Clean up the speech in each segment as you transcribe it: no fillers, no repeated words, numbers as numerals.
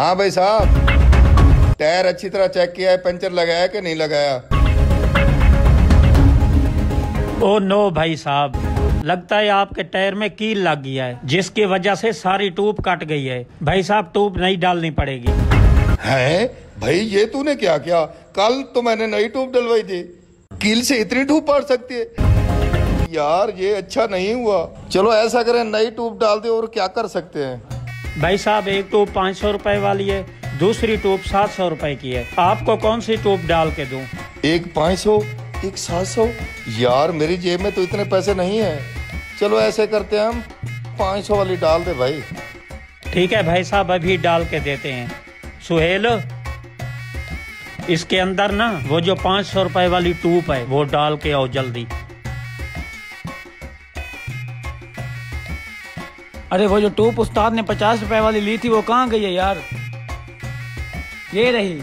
हाँ भाई साहब, टायर अच्छी तरह चेक किया है, पंचर लगाया कि नहीं लगाया? ओ नो भाई साहब, लगता है आपके टायर में कील लग गया है, जिसकी वजह से सारी ट्यूब कट गई है। भाई साहब ट्यूब नहीं डालनी पड़ेगी। है भाई, ये तूने क्या किया? कल तो मैंने नई ट्यूब डलवाई थी, कील से इतनी ट्यूब पड़ सकती है? यार ये अच्छा नहीं हुआ। चलो ऐसा करें, नई ट्यूब डाल दे। और क्या कर सकते हैं? भाई साहब एक ट्यूब 500 रुपए वाली है, दूसरी ट्यूब 700 रुपए की है। आपको कौन सी ट्यूब डाल के दूं? एक 500, एक 700। यार मेरी जेब में तो इतने पैसे नहीं है। चलो ऐसे करते हैं, हम 500 वाली डाल दे भाई। ठीक है भाई साहब, अभी डाल के देते हैं। सुहेल, इसके अंदर ना वो जो 500 रुपए वाली ट्यूब है वो डाल के आओ जल्दी। अरे वो जो ट्यूब उस्ताद ने 50 रुपए वाली ली थी वो कहाँ गई है यार? ये रही।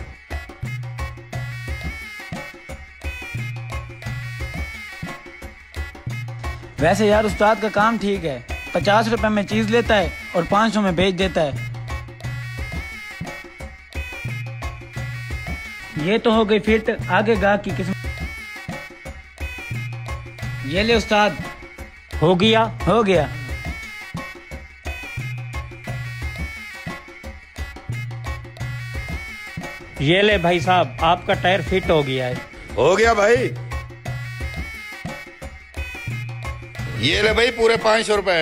वैसे यार उस्ताद का काम ठीक है, 50 रुपए में चीज लेता है और 500 में बेच देता है। ये तो हो गई फिट, आगे गाहक की किस्मत। ये ले उस्ताद। हो गया? हो गया। ये ले भाई साहब, आपका टायर फिट हो गया है। हो गया भाई। ये ले भाई, पूरे 500 रुपए।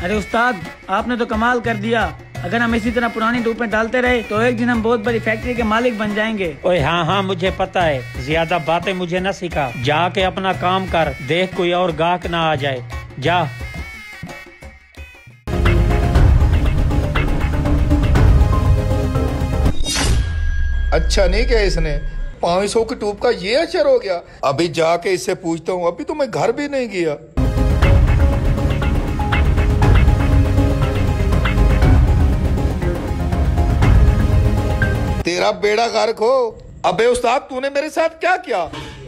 अरे उस्ताद आपने तो कमाल कर दिया। अगर हम इसी तरह पुरानी ट्यूबें डालते रहे तो एक दिन हम बहुत बड़ी फैक्ट्री के मालिक बन जाएंगे। ओए हाँ हाँ मुझे पता है, ज्यादा बातें मुझे न सिखा। जाके अपना काम कर, देख कोई और गाहक ना आ जाए। जा। अच्छा नहीं क्या इसने 500 की ट्यूब का ये असर हो गया? अभी जाके इससे पूछता हूँ। अभी तो मैं घर भी नहीं गया। तेरा बेड़ा गर्क हो। अबे उस्ताद, तूने मेरे साथ क्या किया?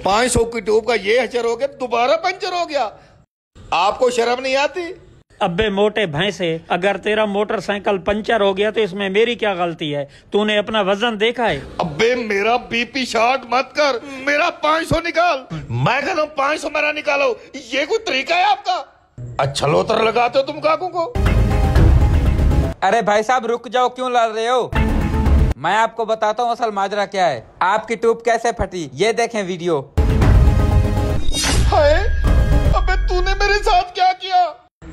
500 की ट्यूब का ये असर हो गया, दोबारा पंचर हो गया। आपको शर्म नहीं आती? अबे मोटे भैंसे, अगर तेरा मोटरसाइकिल पंचर हो गया तो इसमें मेरी क्या गलती है? तूने अपना वजन देखा है? अबे मेरा बीपी शॉर्ट मत कर, मेरा 500 निकाल। मैं कहता हूँ 500 मेरा निकालो। ये कोई तरीका है आपका? अच्छा लोतर लगाते हो तुम काकू को। अरे भाई साहब रुक जाओ, क्यों लड़ रहे हो? मैं आपको बताता हूँ असल माजरा क्या है। आपकी ट्यूब कैसे फटी, ये देखें वीडियो। हाय, अबे तूने मेरे साथ क्या किया?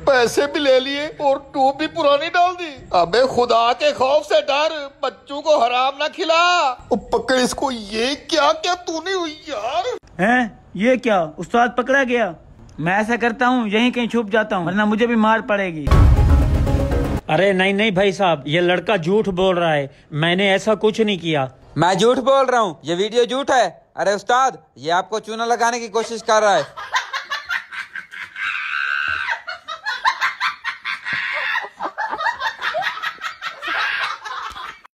पैसे भी ले लिए और ट्यूब भी पुरानी डाल दी। अबे खुदा के खौफ से डर, बच्चों को हराम ना खिला। पकड़ इसको। ये क्या क्या तूने हुई यार? हैं? ये क्या उस्ताद पकड़ा गया? मैं ऐसा करता हूँ यहीं कहीं छुप जाता हूँ, वरना मुझे भी मार पड़ेगी। अरे नहीं नहीं भाई साहब, ये लड़का झूठ बोल रहा है। मैंने ऐसा कुछ नहीं किया। मैं झूठ बोल रहा हूँ? ये वीडियो झूठ है। अरे उस्ताद, ये आपको चूना लगाने की कोशिश कर रहा है।